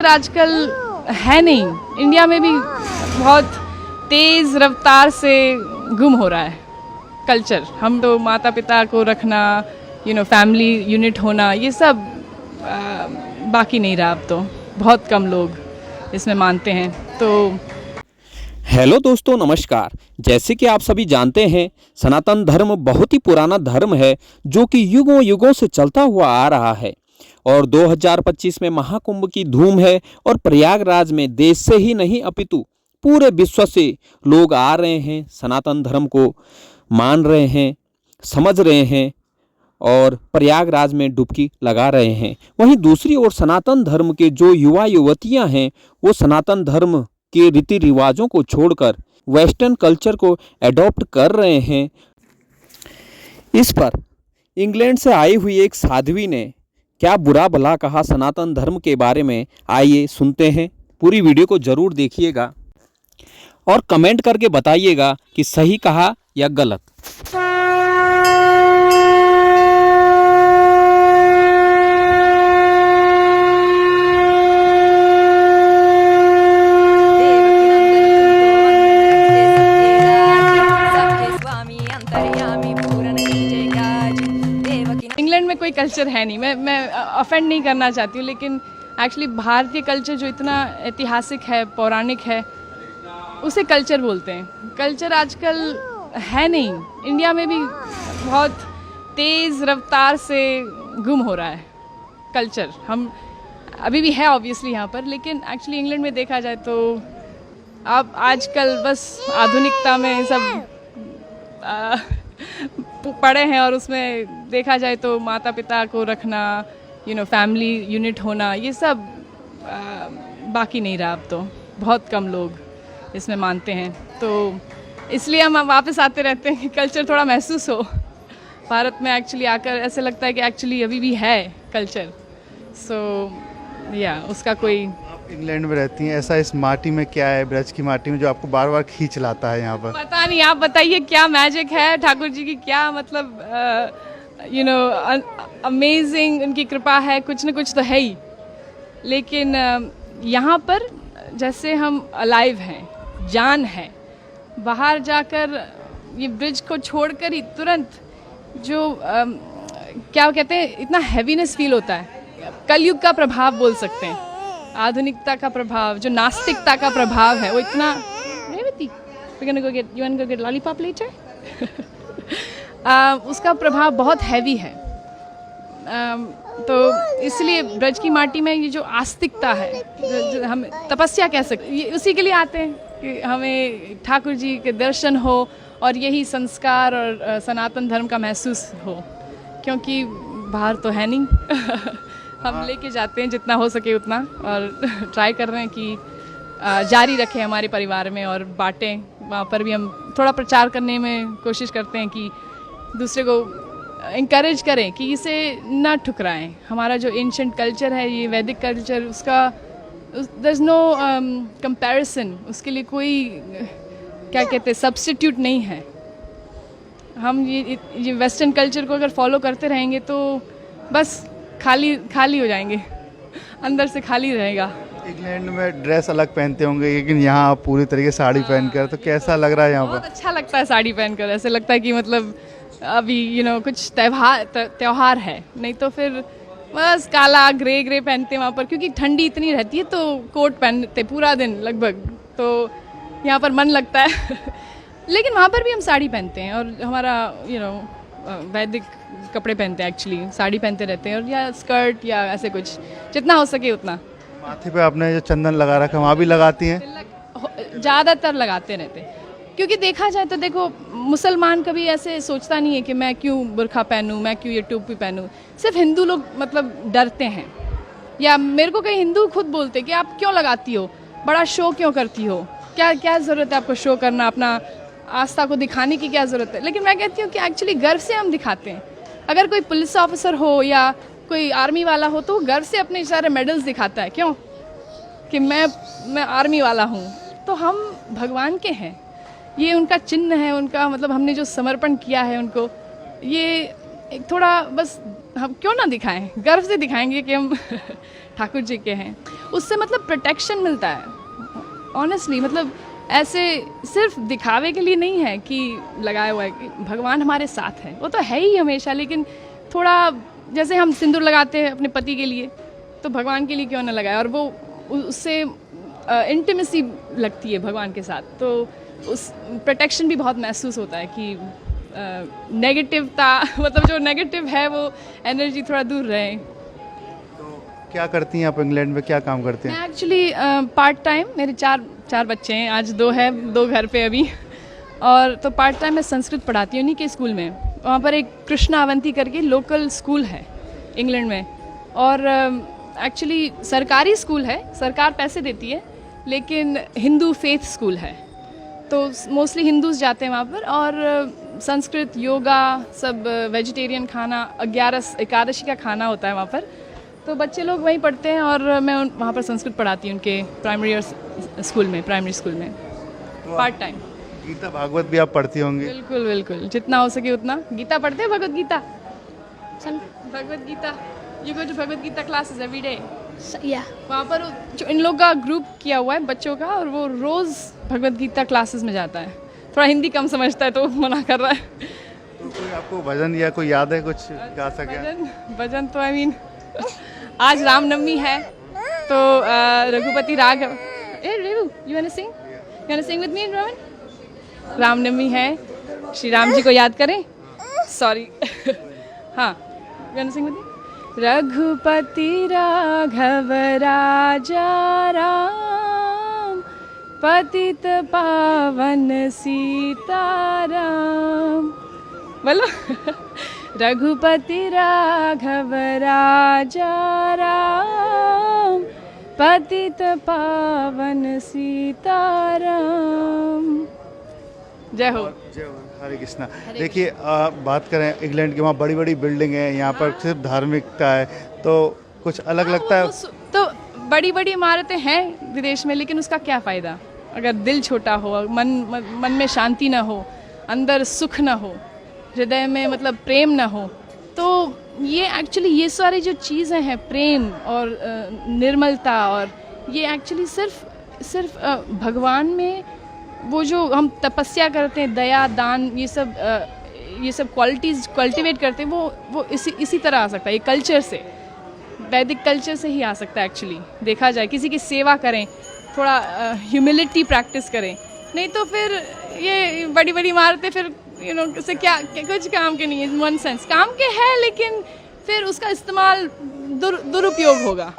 आजकल है नहीं। इंडिया में भी बहुत तेज़ रफ्तार से गुम हो रहा है कल्चर। हम तो माता पिता को रखना, फैमिली यूनिट होना, ये सब बाकी नहीं रहा। अब तो बहुत कम लोग इसमें मानते हैं। तो हेलो दोस्तों, नमस्कार। जैसे कि आप सभी जानते हैं, सनातन धर्म बहुत ही पुराना धर्म है जो कि युगों युगों से चलता हुआ आ रहा है। और 2025 में महाकुंभ की धूम है और प्रयागराज में देश से ही नहीं अपितु पूरे विश्व से लोग आ रहे हैं, सनातन धर्म को मान रहे हैं, समझ रहे हैं और प्रयागराज में डुबकी लगा रहे हैं। वहीं दूसरी ओर सनातन धर्म के जो युवा युवतियां हैं, वो सनातन धर्म के रीति रिवाजों को छोड़कर वेस्टर्न कल्चर को एडॉप्ट कर रहे हैं। इस पर इंग्लैंड से आई हुई एक साध्वी ने क्या बुरा भला कहा सनातन धर्म के बारे में, आइए सुनते हैं। पूरी वीडियो को जरूर देखिएगा और कमेंट करके बताइएगा कि सही कहा या गलत। इंग्लैंड में कोई कल्चर है नहीं। मैं ऑफेंड नहीं करना चाहती हूँ, लेकिन एक्चुअली भारतीय कल्चर जो इतना ऐतिहासिक है, पौराणिक है, उसे कल्चर बोलते हैं। कल्चर आजकल है नहीं। इंडिया में भी बहुत तेज़ रफ्तार से गुम हो रहा है कल्चर। हम अभी भी है ऑब्वियसली यहाँ पर, लेकिन एक्चुअली इंग्लैंड में देखा जाए तो अब आजकल बस आधुनिकता में सब पड़े हैं। और उसमें देखा जाए तो माता पिता को रखना, फैमिली यूनिट होना, ये सब बाकी नहीं रहा। अब तो बहुत कम लोग इसमें मानते हैं। तो इसलिए हम वापस आते रहते हैं कि कल्चर थोड़ा महसूस हो। भारत में एक्चुअली आकर ऐसे लगता है कि एक्चुअली अभी भी है कल्चर। उसका कोई। आप इंग्लैंड में रहती हैं, ऐसा इस माटी में क्या है, ब्रज की माटी में, जो आपको बार बार खींच लाता है यहाँ पर? पता नहीं, आप बताइए क्या मैजिक है ठाकुर जी की, क्या मतलब अमेजिंग उनकी कृपा है। कुछ न कुछ तो है ही। लेकिन यहाँ पर जैसे हम अलाइव हैं, जान है। बाहर जाकर ये ब्रिज को छोड़कर ही तुरंत जो क्या कहते हैं, इतना हैवीनेस फील होता है। कलयुग का प्रभाव बोल सकते हैं, आधुनिकता का प्रभाव, जो नास्तिकता का प्रभाव है, वो इतना। लॉलीपॉप लेटर उसका प्रभाव बहुत हैवी है। तो इसलिए ब्रज की माटी में ये जो आस्तिकता है, जो हम तपस्या कह सकते हैं, उसी के लिए आते हैं कि हमें ठाकुर जी के दर्शन हो और यही संस्कार और सनातन धर्म का महसूस हो। क्योंकि बाहर तो है नहीं। हम लेके जाते हैं जितना हो सके उतना, और ट्राई कर रहे हैं कि जारी रखें हमारे परिवार में और बांटें। वहाँ पर भी हम थोड़ा प्रचार करने में कोशिश करते हैं कि दूसरे को इंकरेज करें कि इसे ना ठुकराएं। हमारा जो एंशिएंट कल्चर है, ये वैदिक कल्चर, उसका देयर इज़ नो कंपैरिजन। उसके लिए कोई क्या कहते हैं, सब्स्टिट्यूट नहीं है। हम ये वेस्टर्न कल्चर को अगर फॉलो करते रहेंगे तो बस खाली हो जाएंगे, अंदर से खाली रहेगा। इंग्लैंड में ड्रेस अलग पहनते होंगे, लेकिन यहाँ आप पूरी तरीके साड़ी पहनकर, तो कैसा लग रहा है यहाँ पर? बहुत अच्छा लगता है साड़ी पहनकर। ऐसे लगता है कि मतलब अभी कुछ त्योहार है। नहीं तो फिर बस काला ग्रे पहनते हैं वहाँ पर, क्योंकि ठंडी इतनी रहती है तो कोट पहनते पूरा दिन लगभग। तो यहाँ पर मन लगता है। लेकिन वहाँ पर भी हम साड़ी पहनते हैं और हमारा वैदिक कपड़े पहनते हैं। एक्चुअली साड़ी पहनते रहते हैं, और या स्कर्ट या ऐसे कुछ, जितना हो सके उतना। माथे पे आपने जो चंदन लगा रखा है, वहाँ भी लगाती हैं? ज़्यादातर लगाते रहते हैं, क्योंकि देखा जाए तो देखो, मुसलमान कभी ऐसे सोचता नहीं है कि मैं क्यों बुर्खा पहनूं, मैं क्यों ये टोपी पहनूं। सिर्फ हिंदू लोग मतलब डरते हैं। या मेरे को कई हिंदू खुद बोलते कि आप क्यों लगाती हो, बड़ा शो क्यों करती हो, क्या ज़रूरत है आपको शो करना, अपना आस्था को दिखाने की क्या ज़रूरत है। लेकिन मैं कहती हूँ कि एक्चुअली गर्व से हम दिखाते हैं। अगर कोई पुलिस ऑफिसर हो या कोई आर्मी वाला हो तो गर्व से अपने सारे मेडल्स दिखाता है। क्यों? कि मैं आर्मी वाला हूँ। तो हम भगवान के हैं, ये उनका चिन्ह है, उनका मतलब हमने जो समर्पण किया है उनको, ये एक थोड़ा बस हम क्यों ना दिखाएं, गर्व से दिखाएंगे कि हम ठाकुर जी के हैं, उससे मतलब प्रोटेक्शन मिलता है ऑनेस्टली। मतलब ऐसे सिर्फ दिखावे के लिए नहीं है कि लगाया हुआ है, कि भगवान हमारे साथ है, वो तो है ही हमेशा, लेकिन थोड़ा जैसे हम सिंदूर लगाते हैं अपने पति के लिए, तो भगवान के लिए क्यों ना लगाए, और वो उससे इंटीमेसी लगती है भगवान के साथ, तो उस प्रोटेक्शन भी बहुत महसूस होता है कि नेगेटिवता मतलब जो नेगेटिव है वो एनर्जी थोड़ा दूर रहे। क्या करती हैं आप इंग्लैंड में, क्या काम करते हैं? मैं एक्चुअली पार्ट टाइम, मेरे चार बच्चे हैं, आज 2 है, 2 घर पे अभी, और तो पार्ट टाइम मैं संस्कृत पढ़ाती हूँ उन्हीं के स्कूल में। वहाँ पर एक कृष्णा अवंती करके लोकल स्कूल है इंग्लैंड में, और एक्चुअली सरकारी स्कूल है, सरकार पैसे देती है, लेकिन हिंदू फेथ स्कूल है, तो मोस्टली हिंदूज जाते हैं वहाँ पर, और संस्कृत, योगा, सब वेजिटेरियन खाना, 11 एकादशी का खाना होता है वहाँ पर, तो बच्चे लोग वहीं पढ़ते हैं, और मैं वहाँ पर संस्कृत पढ़ाती हूँ उनके प्राइमरी स्कूल में पार्ट टाइम। गीता भागवत भी आप पढ़ती होंगी? बिल्कुल बिल्कुल, जितना हो सके उतना। गीता पढ़ते हैं, भगवत गीता, चल Bhagwat Gita, you go to Bhagwat Gita classes every day? या वहाँ पर जो इन लोग का ग्रुप किया हुआ है बच्चों का, और वो रोज़ भगवत गीता क्लासेस में जाता है। थोड़ा हिंदी कम समझता है तो मना कर रहा है। तो कोई आपको भजन या कोई याद है, कुछ गा सके? भजन तो आई मीन आज रामनवमी है, तो Raghupati Raghav, you want to sing with me Rohan? Ramnavami है, श्री राम जी को याद करें, सॉरी हाँ, you want to sing with me? Raghupati Raghav Raja Ram, पतित पावन सीताराम, बोलो रघुपति राघव राजा राम, पतित पावन सीताराम। जय हो। जय हो, हरे कृष्णा। देखिए बात करें इंग्लैंड की, वहाँ बड़ी बड़ी बिल्डिंग है, यहाँ पर सिर्फ धार्मिकता है, तो कुछ अलग लगता है? तो बड़ी बड़ी इमारतें हैं विदेश में, लेकिन उसका क्या फ़ायदा अगर दिल छोटा हो, मन में शांति ना हो, अंदर सुख ना हो, हृदय में मतलब प्रेम ना हो। तो ये एक्चुअली ये सारी जो चीज़ें हैं, प्रेम और निर्मलता, और ये एक्चुअली सिर्फ भगवान में वो जो हम तपस्या करते हैं, दया, दान, ये सब क्वालिटीज़ कल्टिवेट करते हैं, वो इसी तरह आ सकता है, ये कल्चर से, वैदिक कल्चर से ही आ सकता है एक्चुअली। देखा जाए, किसी की सेवा करें, थोड़ा ह्यूमिलिटी प्रैक्टिस करें, नहीं तो फिर ये बड़ी बड़ी इमारतें फिर से क्या कुछ काम के नहीं है। वन सेंस काम के है, लेकिन फिर उसका इस्तेमाल दुरुपयोग होगा।